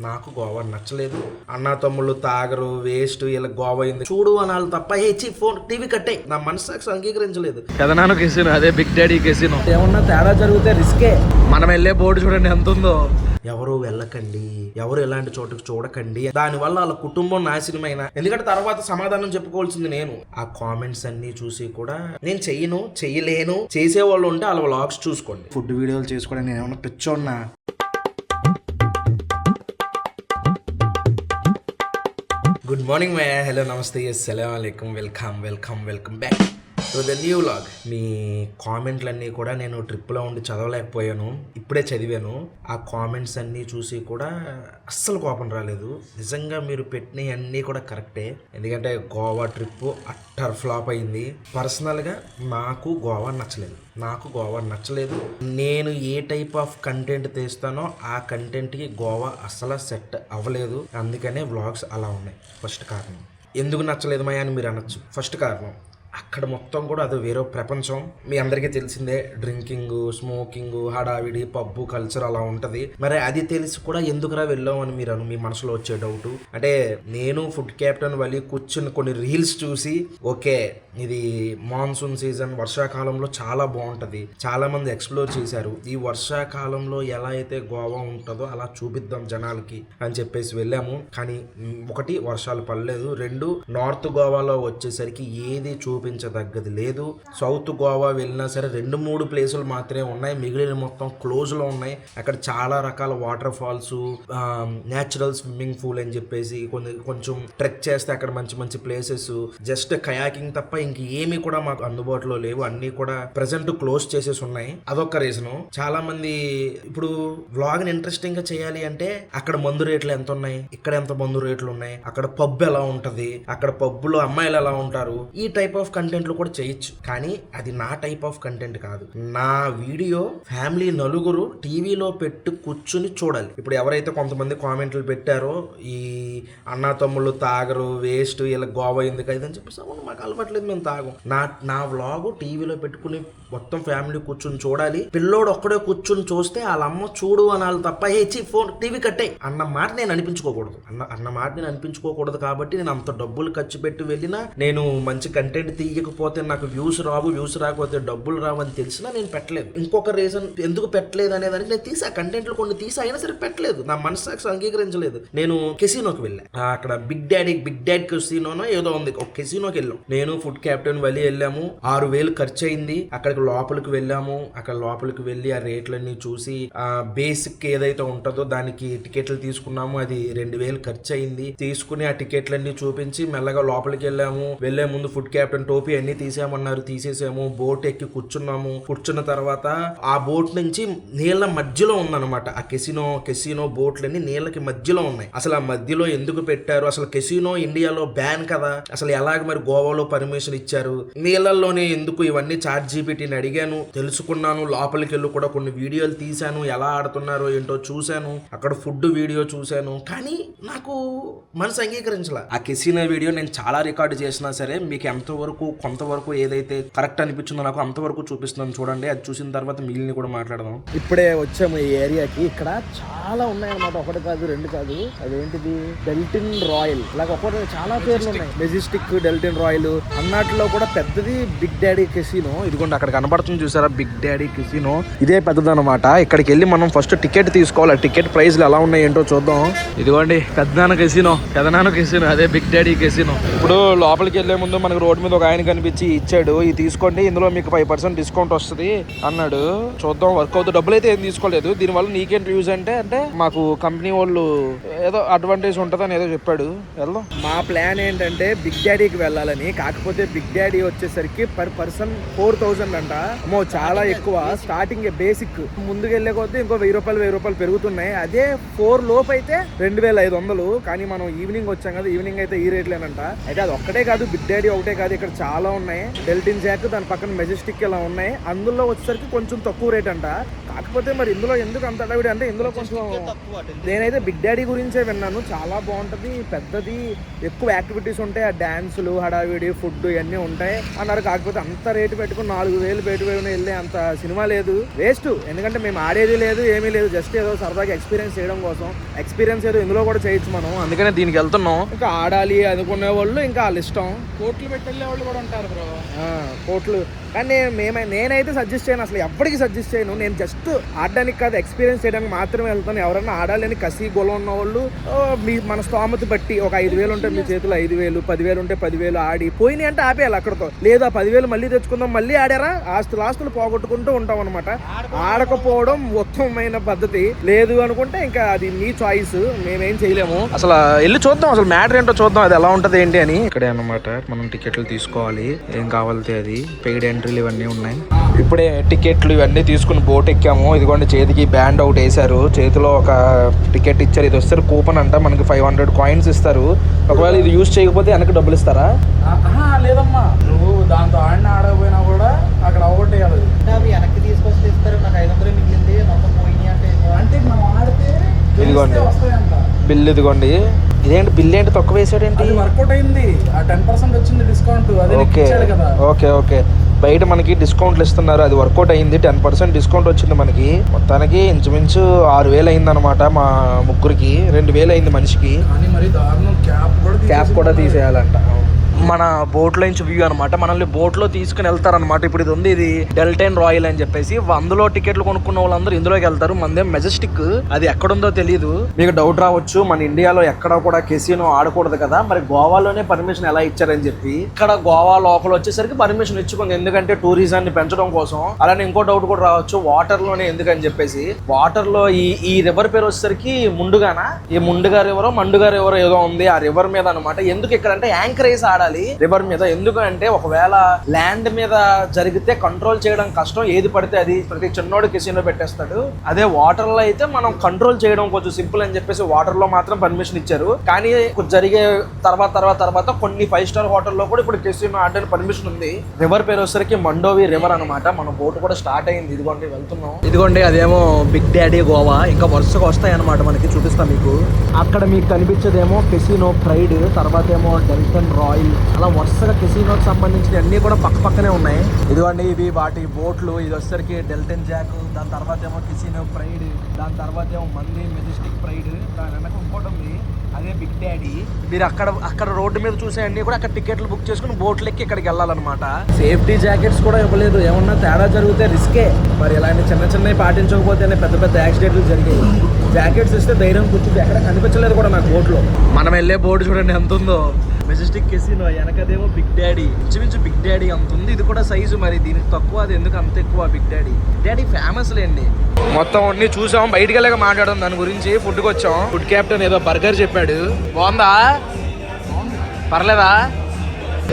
నాకు గోవా నచ్చలేదు. అన్నా తమ్ముళ్ళు తాగరు, వేస్ట్, ఇలా గోవా అయింది చూడు అనాలి తప్ప ఫోన్ టీవీ కట్టే నా మనసు అంగీకరించలేదు. పెదనాన్న కెసినో, అదే బిగ్ డాడీ కెసినో. ఏమన్నా తేడా జరిగితే రిస్కే. మనం వెళ్ళే బోర్డు చూడండి ఎంత ఉందో. ఎవరు వెళ్ళకండి, ఎవరు ఎలాంటి చోటుకు చూడకండి. దానివల్ల వాళ్ళ కుటుంబం నాశనమైన. ఎందుకంటే తర్వాత సమాధానం చెప్పుకోవాల్సింది నేను. ఆ కామెంట్స్ అన్ని చూసి కూడా నేను చెయ్యను, చెయ్యలేను, చేసేవాళ్ళు ఉంటే వాళ్ళ వ్లాగ్స్ చూసుకోండి. ఫుడ్ వీడియోలు చేసుకోవడం నేను ఏమన్నా పిచ్చోన్నా? గుడ్ మార్నింగ్ మై హలో నమస్తే అస్సలాము అలైకుం, welcome back to the new vlog. మీ కామెంట్లన్నీ కూడా నేను ట్రిప్లో ఉండి చదవలేకపోయాను, ఇప్పుడే చదివాను. ఆ కామెంట్స్ అన్నీ చూసి కూడా అస్సలు కోపం రాలేదు. నిజంగా మీరు పెట్టినవి అన్నీ కూడా కరెక్టే. ఎందుకంటే గోవా ట్రిప్ అట్టర్ ఫ్లాప్ అయింది. పర్సనల్గా నాకు గోవా నచ్చలేదు. నేను ఏ టైప్ ఆఫ్ కంటెంట్ తీస్తానో ఆ కంటెంట్కి గోవా అస్సలు సెట్ అవ్వలేదు. అందుకనే వ్లాగ్స్ అలా ఉన్నాయి. ఫస్ట్ కారణం. ఎందుకు నచ్చలేదు మయ్య అని మీరు అనొచ్చు. ఫస్ట్ కారణం, అక్కడ మొత్తం కూడా అది వేరే ప్రపంచం. మీ అందరికీ తెలిసిందే, డ్రింకింగ్, స్మోకింగ్, హడావిడి, పబ్బు కల్చర్ అలా ఉంటుంది. మరి అది తెలిసి కూడా ఎందుకురా వెళ్ళాం అని మీ మనసులో వచ్చే డౌట్. అంటే నేను ఫుడ్ క్యాప్టెన్ వలి కూర్చుని కొన్ని రీల్స్ చూసి ఓకే ఇది మాన్సూన్ సీజన్, వర్షాకాలంలో చాలా బాగుంటుంది, చాలా మంది ఎక్స్ప్లోర్ చేశారు, ఈ వర్షాకాలంలో ఎలా అయితే గోవా ఉంటుందో అలా చూపిద్దాం జనాలకి అని చెప్పేసి వెళ్ళాము. కానీ ఒకటి, వర్షాలు పడలేదు. రెండు, నార్త్ గోవాలో వచ్చేసరికి ఏది చూపించదగ్గది లేదు. సౌత్ గోవా వెళ్ళినా సరే 2-3 ప్లేసులు మాత్రమే ఉన్నాయి, మిగిలిన మొత్తం క్లోజ్ లో ఉన్నాయి. అక్కడ చాలా రకాల water falls, natural swimming pool అని చెప్పేసి కొంచెం ట్రెక్ చేస్తే అక్కడ మంచి ప్లేసెస్, జస్ట్ కయాకింగ్ తప్ప ఇంక ఏమి కూడా మాకు అందుబాటులో లేవు. అన్ని కూడా ప్రెసెంట్ క్లోజ్ చేసేసి ఉన్నాయి. అదొక రీజన్. చాలా మంది ఇప్పుడు వ్లాగ్ ని ఇంట్రెస్టింగ్ గా చేయాలి అంటే అక్కడ మందు రేట్లు ఎంత ఉన్నాయి, ఇక్కడ ఎంత మందు రేట్లు ఉన్నాయి, అక్కడ పబ్ ఎలా ఉంటది, అక్కడ పబ్బులో అమ్మాయిలు ఎలా ఉంటారు, ఈ టైప్ ఆఫ్ కంటెంట్లు కూడా చేయొచ్చు. కానీ అది నా టైప్ ఆఫ్ కంటెంట్ కాదు. నా వీడియో ఫ్యామిలీ నలుగురు టీవీలో పెట్టి కూర్చుని చూడాలి. ఇప్పుడు ఎవరైతే కొంతమంది కామెంట్లు పెట్టారో ఈ అన్నా తమ్ముళ్ళు తాగరు, వేస్ట్, ఇలా గోవా ఎందుకు అయిందని చెప్పేసి, అవును మాకు అలవాట్లేదు, మేము తాగం. నా వ్లాగ్ టీవీలో పెట్టుకుని మొత్తం ఫ్యామిలీ కూర్చుని చూడాలి. పిల్లోడు ఒక్కడే కూర్చుని చూస్తే వాళ్ళ అమ్మ చూడు అనాలి తప్ప ఫోన్ టీవీ కట్టే అన్న మాట నేను అనిపించుకోకూడదు. కాబట్టి నేను అంత డబ్బులు ఖర్చు పెట్టి వెళ్ళినా, నేను మంచి కంటెంట్ తీయకపోతే నాకు వ్యూస్ రాకపోతే డబ్బులు రావు అని తెలిసినా నేను పెట్టలేదు. ఇంకొక రీజన్ ఎందుకు పెట్టలేదు అనేదానికి, నేను తీసా కంటెంట్లు కొన్ని తీసా, అయినా సరే పెట్టలేదు. నా మనసు అంగీకరించలేదు. నేను కెసినోకి వెళ్ళా. అక్కడ బిగ్ డాడీ కెసినోనో ఏదో ఉంది, ఒక కెసినోకి వెళ్ళాం. నేను ఫుడ్ క్యాప్టెన్ వలి వెళ్ళాము. 6,000 ఖర్చు అయింది. అక్కడికి లోపలికి వెళ్ళాము. అక్కడ లోపలికి వెళ్ళి ఆ రేట్లన్నీ చూసి ఆ బేసిక్ ఏదైతే ఉంటుందో దానికి టికెట్లు తీసుకున్నాము. అది 2,000 ఖర్చు అయింది. తీసుకుని ఆ టికెట్లన్నీ చూపించి మెల్లగా లోపలికి వెళ్ళాము. వెళ్లే ముందు ఫుడ్ క్యాప్టెన్ టోపీ అన్ని తీసేయమన్నారు, తీసేసాము. బోట్ ఎక్కి కూర్చున్న తర్వాత ఆ బోట్ నుంచి నీళ్ళ మధ్యలో ఉందన్నమాట. ఆ కెసినో బోట్లన్నీ నీళ్ళకి మధ్యలో ఉన్నాయి. అసలు ఆ మధ్యలో ఎందుకు పెట్టారు, అసలు కెసినో ఇండియాలో బ్యాన్ కదా, అసలు ఎలాగ మరి గోవాలో పర్మిషన్ ఇచ్చారు, నీళ్ళల్లోనే ఎందుకు, ఇవన్నీ ChatGPTని అడిగాను, తెలుసుకున్నాను. లోపలికి వెళ్ళి కూడా కొన్ని వీడియోలు తీశాను, ఎలా ఆడుతున్నారో ఏంటో చూశాను, అక్కడ ఫుడ్ వీడియో చూశాను. కానీ నాకు మనసు అంగీకరించలా. ఆ కెసినో వీడియో నేను చాలా రికార్డు చేసినా సరే మీకు కొంతవరకు ఏదైతే కరెక్ట్ అనిపించిందో నాకు అంతవరకు చూపిస్తున్నాను. చూడండి, అది చూసిన తర్వాత మిగిలిన కూడా మాట్లాడదాం. ఇప్పుడే వచ్చాము ఈ ఏరియాకి. ఇక్కడ చాలా ఉన్నాయన్నమాట, ఒకటి కాదు రెండు కాదు. అదేంటిది, డెల్టిన్ రాయల్, ఇలాగ ఒకటి చాలా పేర్లు ఉన్నాయి. మెజెస్టిక్, డెల్టిన్ రాయల్ అన్నట్లో కూడా పెద్దది బిగ్ డాడీ కెసినో. ఇదిగోండి అక్కడ కనబడుతుంది చూసారా, బిగ్ డాడీ కెసినో. ఇదే పెద్దదన్నమాట. ఇక్కడికి వెళ్ళి మనం ఫస్ట్ టికెట్ తీసుకోవాలి. టికెట్ ప్రైస్లు ఎలా ఉన్నాయి ఏంటో చూద్దాం. ఇదిగోండి పెద్దనాన్న కెసినో, అదే బిగ్ డాడీ కెసినో. ఇప్పుడు లోపలికి వెళ్లే ముందు మనకు రోడ్డు మీద ఒక ఆయన కనిపించి ఇచ్చాడు, ఇది తీసుకోండి, ఇందులో మీకు 5% డిస్కౌంట్ వస్తుంది అన్నాడు. చూద్దాం, వర్క్ అవుతుంది. డబ్బులు అయితే ఏం తీసుకోలేదు. దీనివల్ల నీకేంటి యూజ్ అంటే మాకు కంపెనీ వాళ్ళు ఏదో అడ్వాంటేజ్ ఉంటుందని ఏదో చెప్పాడు. వెళ్దాం. మా ప్లాన్ ఏంటంటే బిగ్ డాడీకి వెళ్ళాలని. కాకపోతే బిగ్ డాడీ వచ్చేసరికి పర్ పర్సన్ 4,000 అంట. అమ్మో చాలా ఎక్కువ. స్టార్టింగ్ బేసిక్, ముందుకు వెళ్ళే కొద్దీ ఇంకో 1,000 రూపాయలు పెరుగుతున్నాయి. అదే 4 లోపు అయితే 2,500. కానీ మనం ఈవినింగ్ వచ్చాం కదా, ఈవినింగ్ అయితే ఈ రేట్లేనంట. అయితే అది ఒక్కటే కాదు, బిగ్ డాడీ ఒకటే కాదు, ఇక్కడ ఇక్కడ చాలా ఉన్నాయి. డెల్టిన్ జాక్, దాని పక్కన మెజెస్టిక్ ఇలా ఉన్నాయి. అందులో వచ్చేసరికి కొంచెం తక్కువ రేట్ అంట. కాకపోతే మరి ఇందులో ఎందుకు అంత అడవిడి అంటే ఇందులో కొంచెం నేనైతే బిగ్ డాడీ గురించే విన్నాను. చాలా బాగుంటుంది, పెద్దది, ఎక్కువ యాక్టివిటీస్ ఉంటాయి, ఆ డాన్సులు, హడావిడి, ఫుడ్ ఇవన్నీ ఉంటాయి అన్నారు. కాకపోతే అంత రేటు పెట్టుకుని 4,000 పెట్టుకుని వెళ్ళే అంత సినిమా లేదు, వేస్ట్. ఎందుకంటే మేము ఆడేది లేదు, ఏమీ లేదు, జస్ట్ ఏదో సరదాగా ఎక్స్పీరియన్స్ చేయడం కోసం. ఎక్స్పీరియన్స్ ఏదో ఇందులో కూడా చేయొచ్చు మనం, అందుకనే దీనికి వెళ్తున్నాం. ఇంకా ఆడాలి అనుకునే వాళ్ళు ఇంకా వాళ్ళ ఇష్టం. కోట్లు పెట్టి వెళ్ళే వాళ్ళు కూడా ఉంటారు బ్రో. కోట్లు. కానీ నేనైతే సజెస్ట్ చేయను, అసలు ఎవరికి సజెస్ట్ చేయను. నేను జస్ట్ ఆడడానికి కాదు, ఎక్స్పీరియన్స్ చేయడానికి మాత్రమే వెళ్తాను. ఎవరైనా ఆడాలని కసి గొల ఉన్న వాళ్ళు మన స్తోమత బట్టి ఒక 5,000 ఉంటే మీ చేతిలో 5,000, 10,000 ఉంటే 10,000 ఆడి పోయినాయి అంటే ఆపేయాలి అక్కడతో. లేదా 10,000 మళ్ళీ తెచ్చుకుందాం, మళ్ళీ ఆడారా ఆస్తులు పోగొట్టుకుంటూ ఉంటాం అనమాట. ఆడకపోవడం ఉత్తమమైన పద్ధతి. లేదు అనుకుంటే ఇంకా అది మీ చాయిస్, మేమేం చేయలేము. అసలు వెళ్ళి చూద్దాం, అసలు మ్యాటర్ ఏంటో చూద్దాం, అది ఎలా ఉంటది ఏంటి అని. ఇక్కడే అన్నమాట మనం టికెట్లు తీసుకోవాలి, ఏం కావాలితే అది. పెయిడ్ ఎంట్రీలు ఇవన్నీ ఉన్నాయి. ఇప్పుడే టికెట్లు ఇవన్నీ తీసుకుని బోట్ ఎక్కాము. ఇదిగోండి చేతికి బ్యాండ్ అవుట్ వేసారు, చేతిలో ఒక టికెట్ ఇచ్చారు. ఇది వస్తారు కూపన్ అంట, మనకి 500 కాయిన్స్ ఇస్తారు. ఒకవేళ ఇది యూజ్ చేయకపోతే వెనక్కి డబ్బులు ఇస్తారా? లేదమ్మా, నువ్వు దాంతో ఆడకపోయినా కూడా అక్కడ అవగొట్టేయాలి. అవి వెనక్కి తీసుకొస్తే ఇస్తారు. నాకు 500 మిగిలింది, మొత్తం పోయినాయి అంటే మనం ఆడితే ఇదిగోండి వస్తాయంట బిల్. ఇదిగోండి ఇదేంటి బిల్ ఏంటి తక్కువ వేసాడేంటి? వర్కౌట్ అయింది, ఆ 10% వచ్చింది డిస్కౌంట్. ఓకే ఓకే బయట మనకి డిస్కౌంట్లు ఇస్తున్నారు, అది వర్కౌట్ అయింది. 10% డిస్కౌంట్ వచ్చింది మనకి. మొత్తానికి ఇంచుమించు 6,000 అయింది అనమాట. మా ముగ్గురికి 2,000 అయింది మనిషికి. కానీ మరి దారుణం, క్యాప్ కూడా తీసేయాలంట. మన బోట్లో నుంచి వ్యూ అనమాట, మనల్ని బోట్లో తీసుకుని వెళ్తారనమాట. ఇప్పుడు ఇది ఉంది, ఇది డెల్టైన్ రాయల్ అని చెప్పేసి. అందులో టికెట్లు కొనుక్కున్న వాళ్ళందరూ ఇందులోకి వెళ్తారు. మనదేం మెజెస్టిక్, అది ఎక్కడుందో తెలియదు. మీకు డౌట్ రావచ్చు, మన ఇండియాలో ఎక్కడ కూడా కెసినో ఆడకూడదు కదా, మరి గోవాలోనే పర్మిషన్ ఎలా ఇచ్చారని చెప్పి. ఇక్కడ గోవా లోపల వచ్చేసరికి పర్మిషన్ ఇచ్చుకుంది, ఎందుకంటే టూరిజాన్ని పెంచడం కోసం. అలానే ఇంకో డౌట్ కూడా రావచ్చు, వాటర్ లోనే ఎందుకని చెప్పేసి. వాటర్ లో ఈ రివర్ పేరు వచ్చేసరికి ముండుగానా, ఈ ముండుగా రివరో మండుగా రివరో ఏదో ఉంది, ఆ రివర్ మీద అనమాట. ఎందుకు ఇక్కడ అంటే యాంకరేజ్ ఆడాలి రివర్ మీద. ఎందుకంటే ఒకవేళ ల్యాండ్ మీద జరిగితే కంట్రోల్ చేయడం కష్టం, ఏది పడితే అది ప్రతి చిన్నోడు కెసినో పెట్టేస్తాడు. అదే వాటర్ లో అయితే మనం కంట్రోల్ చేయడం కొంచెం సింపుల్ అని చెప్పేసి వాటర్ లో మాత్రం పర్మిషన్ ఇచ్చారు. కానీ జరిగే తర్వాత కొన్ని 5 స్టార్ హోటల్లో కూడా ఇప్పుడు కెసినో ఆడడానికి పర్మిషన్ ఉంది. రివర్ పేరు వచ్చేసరికి మండోవి రివర్ అనమాట. మన బోట్ కూడా స్టార్ట్ అయింది, ఇదిగోండి వెళ్తున్నాం. ఇదిగోండి అదేమో బిగ్ డాడీ గోవా. ఇంకా వరుసగా వస్తాయి అనమాట, మనకి చూపిస్తాం మీకు. అక్కడ మీకు కనిపించేదేమో కెసినో ప్రైడ్, తర్వాత ఏమో డెల్టన్ రాయల్, అలా వరుసగా కెసినోకి సంబంధించిన అన్ని కూడా పక్కనే ఉన్నాయి. ఇదిగోండి ఇవి వాటి బోట్లు. ఇది వచ్చేసరికి డెల్టన్ జాక్, దాని తర్వాత ఏమో కెసినో ప్రైడ్, దాని తర్వాత ఏమో మంది మెజెస్టిక్ ప్రైడ్, దాని వెనక ఇంకోటి ఉంది అదే బిగ్ డాడీ. మీరు అక్కడ రోడ్డు మీద చూసే అన్ని కూడా అక్కడ టికెట్లు బుక్ చేసుకుని బోట్లు ఎక్కి ఇక్కడికి వెళ్ళాలన్నమాట. సేఫ్టీ జాకెట్స్ కూడా ఇవ్వలేదు, ఏమన్నా తేడా జరిగితే రిస్కే. మరి ఇలాంటి చిన్నవి పాటించకపోతేనే పెద్ద యాక్సిడెంట్లు జరిగాయి. జాకెట్స్ ఇస్తే ధైర్యం కూర్చుంది, ఎక్కడ కనిపించలేదు కూడా నాకు బోట్లో. మనం వెళ్ళే బోట్ చూడండి ఎంత ఉందో, మెజెస్టిక్ కెసినో, వెనకదేమో బిగ్ డాడీ. ఇంచుమించు బిగ్ డాడీ అంత ఉంది. ఇది కూడా సైజు, మరి దీనికి తక్కువ, అది ఎందుకు అంత ఎక్కువ? బిగ్ డాడీ ఫేమస్ లేండి. మొత్తం అన్ని చూసాం, బయటికి వెళ్ళాక మాట్లాడడం దాని గురించి. ఫుడ్కి వచ్చాం, ఫుడ్ క్యాప్టెన్ ఏదో బర్గర్ చెప్పాడు, బాగుందా? పర్లేదా?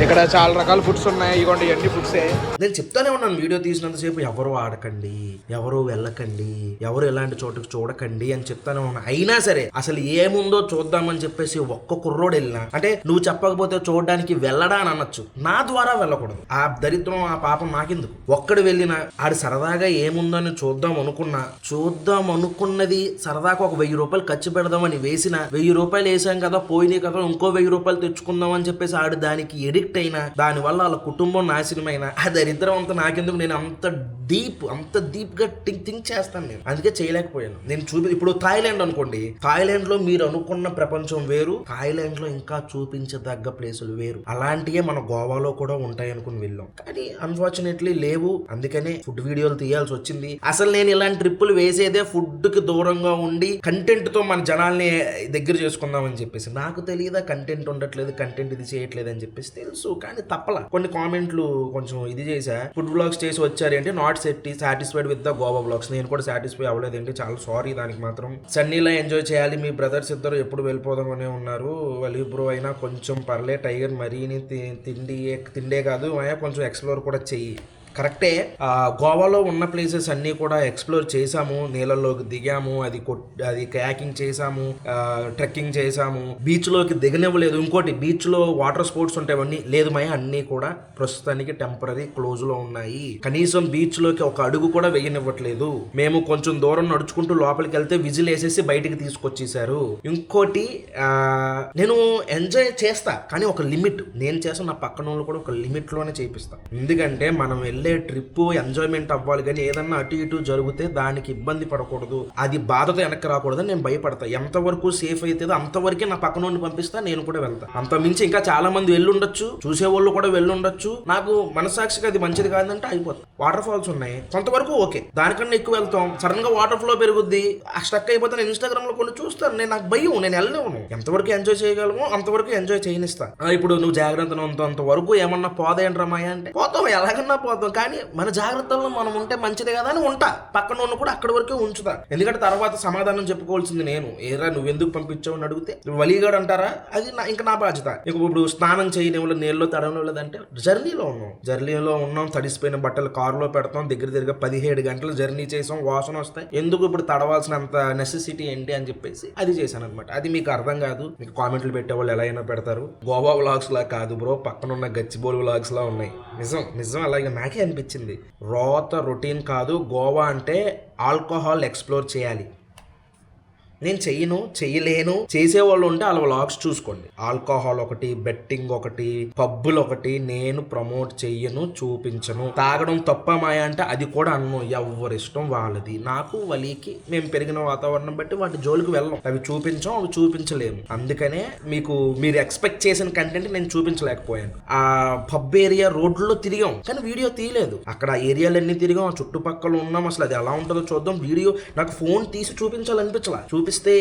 ఇక్కడ చాలా రకాల ఫుడ్స్ ఉన్నాయి, ఇవ్వండి ఇవన్నీ ఫుడ్సే. నేను చెప్తానే ఉన్నాను వీడియో తీసినంతసేపు, ఎవరు ఆడకండి, ఎవరు వెళ్ళకండి, ఎవరు ఎలాంటి చోటుకు చూడకండి అని చెప్తానే ఉన్నాను. అయినా సరే అసలు ఏముందో చూద్దామని చెప్పేసి ఒక్క కుర్రోడు వెళ్ళినా, అంటే నువ్వు చెప్పకపోతే చూడడానికి వెళ్ళడా అని అనొచ్చు, నా ద్వారా వెళ్ళకూడదు. ఆ దరిద్రం ఆ పాపం నాకెందుకు? ఒక్కడు వెళ్ళినా ఆడు సరదాగా ఏముందో అని చూద్దాం అనుకున్నది సరదాగా ఒక 1,000 రూపాయలు ఖర్చు పెడదామని వేసిన 1,000 రూపాయలు వేసాం కదా, పోయినాయి కదా, ఇంకో 1,000 రూపాయలు తెచ్చుకుందాం అని చెప్పేసి ఆడు దానికి ఎడిక్ట్ అయినా, దాని వల్ల వాళ్ళ కుటుంబం నాశనమైన, ఆ దరిద్రం అంతా నాకెందుకు? నేను అంత డీప్ గా థింక్ చేస్తాను నేను, అందుకే చేయలేకపోయాను. నేను ఇప్పుడు థాయిలాండ్ అనుకోండి, థాయిలాండ్ లో మీరు అనుకున్న ప్రపంచం వేరు, థాయిలాండ్ లో ఇంకా చూపించదగ్గ ప్లేసులు వేరు. అలాంటివే మన గోవాలో కూడా ఉంటాయి అనుకుని వెళ్ళాం, కానీ అన్ఫార్చునేట్లీ లేవు. అందుకనే ఫుడ్ వీడియోలు తీయాల్సి వచ్చింది. అసలు నేను ఇలాంటి ట్రిప్పులు వేసేదే ఫుడ్ కి దూరంగా ఉండి కంటెంట్ తో మన జనాల్ని దగ్గర చేసుకుందామని చెప్పేసి. నాకు తెలియదా కంటెంట్ ఉండట్లేదు, కంటెంట్ ఇది చేయట్లేదు అని చెప్పేసి తెలుసు, కానీ తప్పలా. కొన్ని కామెంట్లు కొంచెం ఇది చేసా, ఫుడ్ బ్లాగ్స్ చేసి వచ్చారు అంటే not satisfied with the Goa blogs. నేను కూడా సాటిస్ఫై అవ్వలేదండి, చాలా సారీ దానికి మాత్రం. సన్నీలా ఎంజాయ్ చేయాలి, మీ బ్రదర్స్ ఇద్దరు ఎప్పుడు వెళ్ళిపోదామనే ఉన్నారు. వలి బ్రో అయినా కొంచెం పర్లే, టైగర్ మరీని తిండే కాదు కొంచెం ఎక్స్ప్లోర్ కూడా చెయ్యి. కరెక్టే. గోవాలో ఉన్న ప్లేసెస్ అన్నీ కూడా ఎక్స్ప్లోర్ చేసాము, నీళ్ళలోకి దిగాము, అది కయాకింగ్ చేసాము, ట్రెక్కింగ్ చేసాము, బీచ్ లోకి దిగనివ్వలేదు. ఇంకోటి బీచ్ లో వాటర్ స్పోర్ట్స్ ఉంటాయన్నీ లేదు మయ, అన్నీ కూడా ప్రస్తుతానికి టెంపరీ క్లోజ్ లో ఉన్నాయి. కనీసం బీచ్ లోకి ఒక అడుగు కూడా వేయనివ్వట్లేదు. మేము కొంచెం దూరం నడుచుకుంటూ లోపలికి వెళ్తే విజిల్ వేసేసి బయటికి తీసుకొచ్చేసారు. ఇంకోటి నేను ఎంజాయ్ చేస్తా కానీ ఒక లిమిట్, నేను చేస్తా, నా పక్కన వాళ్ళు కూడా ఒక లిమిట్ లోనే చేపిస్తా. ఎందుకంటే మనం వెళ్ళే ట్రిప్ ఎంజాయ్మెంట్ అవ్వాలి కానీ ఏదన్నా అటు ఇటు జరిగితే దానికి ఇబ్బంది పడకూడదు, అది బాధతో వెనక్కి రాకూడదని నేను భయపడతా. ఎంతవరకు సేఫ్ అవుతుందో అంతవరకే నా పక్కన నుండి పంపిస్తా, నేను కూడా వెళ్తా. అంత మించి ఇంకా చాలా మంది వెళ్ళుండొచ్చు, చూసేవాళ్ళు కూడా వెళ్ళుండొచ్చు, నాకు మనసాక్షిగా అది మంచిది కాదంటే అయిపోతుంది. వాటర్ ఫాల్స్ ఉన్నాయి కొంతవరకు ఓకే, దానికన్నా ఎక్కువ వెళ్తాం, సడన్ గా వాటర్ ఫ్లో పెరుగుద్ది, స్టక్ అయిపోతే నేను ఇన్స్టాగ్రామ్ లో కొన్ని చూస్తాను, నాకు భయం, నేను వెళ్ళలేను. ఎంతవరకు ఎంజాయ్ చేయగలమో అంతవరకు ఎంజాయ్ చేయనిస్తా. ఇప్పుడు నువ్వు జాగ్రత్తగా ఉన్నంత వరకు ఏమన్నా పోదేంట్రా మాయ అంటే పోతాం, ఎలాగన్నా పోతాం, కానీ మన జాగ్రత్తలో మనం ఉంటే మంచిదే కదా అని ఉంటా. పక్కన ఉన్న కూడా అక్కడి వరకే ఉంచుతా, ఎందుకంటే తర్వాత సమాధానం చెప్పుకోవాల్సింది నేను. ఏరా నువ్వెందుకు పంపించావు అని అడిగితే వలీగాడు అంటారా, అది ఇంకా నా బాధ్యత. ఇప్పుడు స్నానం చేయనివ్వలేదు, నీళ్ళలో తడవలేదంటే జర్నీలో ఉన్నాం, తడిసిపోయిన బట్టలు కారులో పెడతాం, దగ్గర 17 గంటలు జర్నీ చేసాం, వాసన వస్తాయి, ఎందుకు ఇప్పుడు తడవాల్సినంత నెసెసిటీ ఏంటి అని చెప్పేసి అది చేశాను అనమాట. అది మీకు అర్థం కాదు, మీకు కామెంట్లు పెట్టేవాళ్ళు ఎలా అయినా పెడతారు. గోవా వ్లాగ్స్ లా కాదు బ్రో, పక్కన ఉన్న గచ్చిబౌలి వ్లాగ్స్ లా ఉన్నాయి. నిజం అలాగే నాకే అనిపించింది. రోత రొటీన్ కాదు, గోవా అంటే ఆల్కహాల్ ఎక్స్ప్లోర్ చేయాలి. నేను చెయ్యలేను, చేసేవాళ్ళు ఉంటే వాళ్ళ వ్లాగ్స్ చూసుకోండి. ఆల్కహాల్ ఒకటి, బెట్టింగ్ ఒకటి, పబ్బులు ఒకటి నేను ప్రమోట్ చెయ్యను, చూపించను. తాగడం తప్ప మాయ అంటే అది కూడా అన్ను, ఎవరిష్టం వాళ్ళది. నాకు వలీకి మేము పెరిగిన వాతావరణం బట్టి వాటి జోలికి వెళ్ళం, అవి చూపించలేము. అందుకనే మీరు ఎక్స్పెక్ట్ చేసిన కంటెంట్ నేను చూపించలేకపోయాను. ఆ పబ్ ఏరియా రోడ్లో తిరిగాం కానీ వీడియో తీయలేదు. అక్కడ ఆ ఏరియాలన్నీ తిరిగాం, ఆ చుట్టుపక్కల ఉన్నాం, అసలు అది ఎలా ఉంటుందో చూద్దాం. వీడియో నాకు ఫోన్ తీసి చూపించాలనిపించలా, చూపిస్తే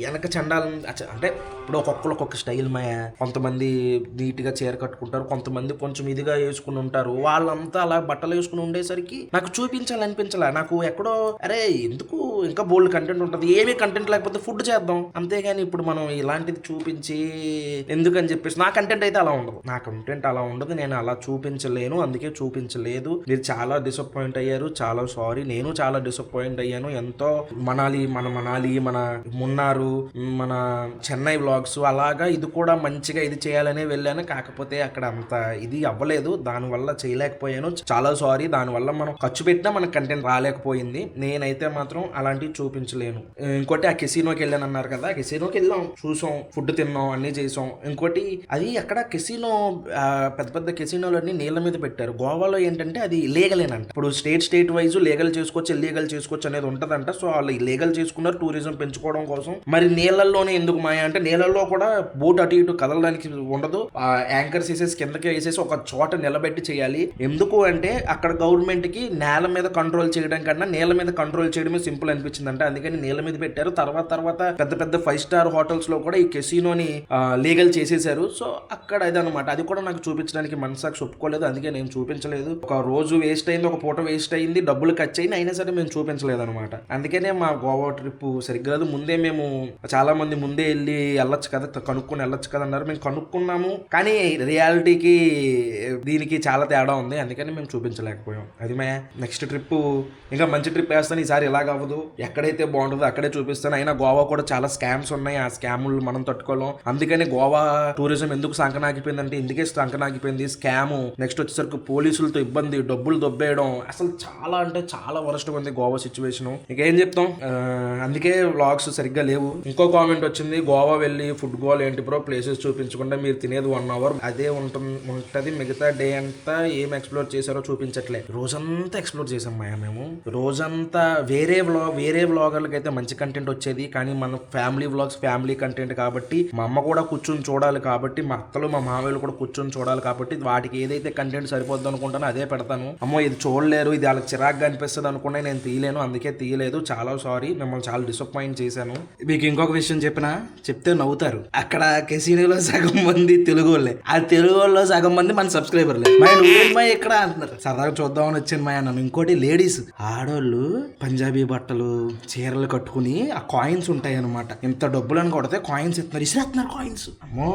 వెనక చండాలని. అంటే ఇప్పుడు ఒక్కొక్క స్టైల్ మాయ, కొంతమంది నీట్గా చీర కట్టుకుంటారు, కొంతమంది కొంచెం ఇదిగా వేసుకుని ఉంటారు, వాళ్ళంతా అలా బట్టలు వేసుకుని ఉండేసరికి నాకు చూపించాలనిపించలే. నాకు ఎక్కడో అరే ఎందుకు ఇంకా బోల్డ్ కంటెంట్ ఉంటుంది, ఏమీ కంటెంట్ లేకపోతే ఫుడ్ చేద్దాం అంతేగాని ఇప్పుడు మనం ఇలాంటిది చూపించి ఎందుకని చెప్పేసి నా కంటెంట్ అయితే అలా ఉండదు. నేను అలా చూపించలేను, అందుకే చూపించలేదు. మీరు చాలా డిసప్పాయింట్ అయ్యారు, చాలా సారీ. నేను చాలా డిసప్పాయింట్ అయ్యాను. ఎంతో మనాలి, మన మున్నారు, మన చెన్నై వ్లాగ్స్ అలాగా ఇది కూడా మంచిగా ఇది చేయాలనే వెళ్ళాను, కాకపోతే అక్కడ అంత ఇది అవ్వలేదు, దానివల్ల చేయలేకపోయాను, చాలా సారీ. దానివల్ల మనం ఖర్చు పెట్టినా మనకు కంటెంట్ రాలేకపోయింది. నేనైతే మాత్రం అలాంటివి చూపించలేను. ఇంకోటి ఆ కెసినోకి వెళ్ళాను అన్నారు కదా, కెసినోకి వెళ్ళాం, చూసాం, ఫుడ్ తిన్నాం, అన్ని చేసాం. ఇంకోటి అది అక్కడ కెసినో పెద్ద కెసినోలన్నీ నీళ్ళ మీద పెట్టారు. గోవాలో ఏంటంటే అది లీగలేనంట. ఇప్పుడు స్టేట్ వైజ్ లీగల్ చేసుకోవచ్చు, ఇల్లీగల్ చేసుకోవచ్చు అనేది ఉంటదంట. సో వాళ్ళు లీగల్ చేసుకున్నారు టూరిజం పెంచుకోవడం కోసం. మరి నీళ్ళల్లోనే ఎందుకు మాయ అంటే నీళ్ళల్లో కూడా బోట్ అటు ఇటు కదలడానికి ఉండదు, యాంకర్స్ వేసేసి కిందకి వేసేసి ఒక చోట నిలబెట్టి చేయాలి. ఎందుకు అంటే అక్కడ గవర్నమెంట్ కి నేల మీద కంట్రోల్ చేయడం కన్నా నీళ్ళ మీద కంట్రోల్ చేయడమే సింపుల్ అనిపించిందంట. అందుకని నీళ్ళ మీద పెట్టారు. తర్వాత పెద్ద 5 స్టార్ హోటల్స్ లో కూడా ఈ కెసినోని లీగల్ చేసేసారు. సో అక్కడ ఇదనమాట. అది కూడా నాకు చూపించడానికి మనసాక్షి ఒప్పుకోలేదు, అందుకే నేను చూపించలేదు. ఒక రోజు వేస్ట్ అయింది, ఒక పూట వేస్ట్ అయింది, డబ్బులు ఖర్చు అయింది, అయినా సరే మేము చూపించలేదు అనమాట. అందుకనే మా గోవా ట్రిప్ సరిగ్గా ముందే మేము చాలా మంది ముందే వెళ్ళొచ్చు కదా, కనుక్కొని వెళ్ళొచ్చు కదా అన్నారు. మేము కనుక్కున్నాము కానీ రియాలిటీకి దీనికి చాలా తేడా ఉంది, అందుకని మేము చూపించలేకపోయాం. అది మే నెక్స్ట్ ట్రిప్ ఇంకా మంచి ట్రిప్ వేస్తాను. ఈసారి ఇలాగ అవ్వదు, ఎక్కడైతే బాగుంటుందో అక్కడే చూపిస్తాను. అయినా గోవా కూడా చాలా స్కామ్స్ ఉన్నాయి, ఆ స్కాములు మనం తట్టుకోలేం. అందుకని గోవా టూరిజం ఎందుకు సంకనాగిపోయిందంటే ఇందుకే సంకనాగిపోయింది, స్కాము. నెక్స్ట్ వచ్చేసరికి పోలీసులతో ఇబ్బంది, డబ్బులు దొబ్బేయడం, అసలు చాలా అంటే చాలా వరస్ట్గా ఉంది గోవా సిచ్యువేషన్. ఇంకేం చెప్తాం, అందుకే వ్లాగ్స్ సరిగ్గా లేవు. ఇంకో కామెంట్ వచ్చింది, గోవా వెళ్ళి ఫుడ్ గోల్ ఏంటి బ్రో, ప్లేసెస్ చూపించకుండా మీరు తినేది 1 అవర్ అదే ఉంటది, మిగతా డే అంతా ఏం ఎక్స్ప్లోర్ చేశారో చూపించట్లే. రోజంతా ఎక్స్ప్లోర్ చేసాం మాయా మేము, రోజంతా వేరే వ్లాగర్లకి అయితే మంచి కంటెంట్ వచ్చేది, కానీ మన ఫ్యామిలీ వ్లాగ్స్ ఫ్యామిలీ కంటెంట్ కాబట్టి మా అమ్మ కూడా కూర్చొని చూడాలి, కాబట్టి మా అత్తలు మా మామయ్యలు కూడా కూర్చొని చూడాలి, కాబట్టి వాటికి ఏదైతే కంటెంట్ సరిపోద్ది అనుకుంటానో అదే పెడతాను. అమ్మో ఇది చూడలేరు, ఇది వాళ్ళకి చిరాగ్గా అనిపిస్తుంది అనుకునే నేను తీయలేను, అందుకే తీయలేదు. చాలా సారీ, మిమ్మల్ని చాలా డిసప్పాయింట్ చేశాను. మీకు ఇంకొక విషయం చెప్తే నవ్వుతారు, అక్కడ కెసినోలో సగం మంది తెలుగు వాళ్ళే, ఆ తెలుగు వాళ్ళలో సగం మంది మన సబ్స్క్రైబర్లే. మా ఎక్కడ అంటున్నారు, సరదాగా చూద్దామని వచ్చాను మా అన్న. ఇంకోటి లేడీస్ ఆడోళ్ళు పంజాబీ బట్టలు చీరలు కట్టుకుని ఆ కాయిన్స్ ఉంటాయి అనమాట, ఇంత డబ్బులను కొడితే కాయిన్స్ ఇస్తున్నారు, ఇసిరేస్తున్నారు కాయిన్స్. అమ్మో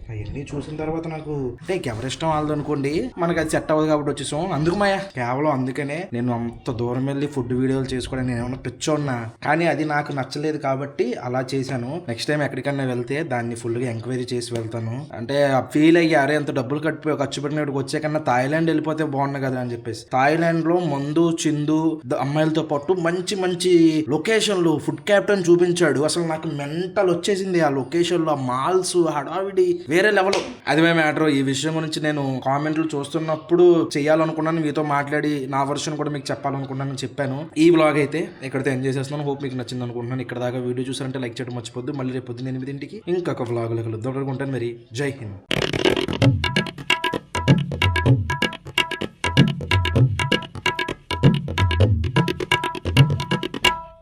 అవన్నీ చూసిన తర్వాత నాకు అంటే ఎవరి ఇష్టం వాళ్ళది అనుకోండి, మనకు అది సెట్ అవ్వదు కాబట్టి వచ్చేసాం. అందుకు మాయా, కేవలం అందుకనే నేను అంత దూరం వెళ్ళి ఫుడ్ వీడియోలు చేసుకోవడానికి నేను ఏమన్నా పిచ్చోన్నా, కానీ అది నాకు నచ్చలేదు కాబట్టి అలా చేశాను. నెక్స్ట్ టైం ఎక్కడికన్నా వెళ్తే దాన్ని ఫుల్గా ఎంక్వైరీ చేసి వెళ్తాను. అంటే ఫీల్ అయ్యి అరే ఎంత డబ్బులు ఖర్చు పెట్టినప్పుడు వచ్చే కన్నా థాయిలాండ్ వెళ్ళిపోతే బాగుంది కదా అని చెప్పేసి. థాయిలాండ్ లో మందు చిందు అమ్మాయిలతో పాటు మంచి మంచి లొకేషన్లు ఫుడ్ క్యాప్టెన్ చూపించాడు. అసలు నాకు మెంటల్ వచ్చేసింది ఆ లొకేషన్ లో, మాల్స్ హడావిడి వేరే లెవెల్. అది మేము మ్యాటర్. ఈ విషయం గురించి నేను కామెంట్లు చూస్తున్నప్పుడు చేయాలనుకున్నాను, మీతో మాట్లాడి నా వర్షన్ కూడా మీకు చెప్పాలనుకున్నాను, చెప్పాను. ఈ వ్లాగ్ అయితే ఇక్కడితో ఎంజాయ్ చేస్తున్నాను. హోప్ మీకు నచ్చింది అనుకుంటున్నాను. ఇక్కడ దాకా వీడియో చూసారంటే లైక్ చేయడం మర్చిపోద్దు. మళ్ళీ రేపు పొద్దున్న 8 ఇంకొక వ్లాగ్లో కలుద్దాం అనుకుంటాను. మరి జై హింద్.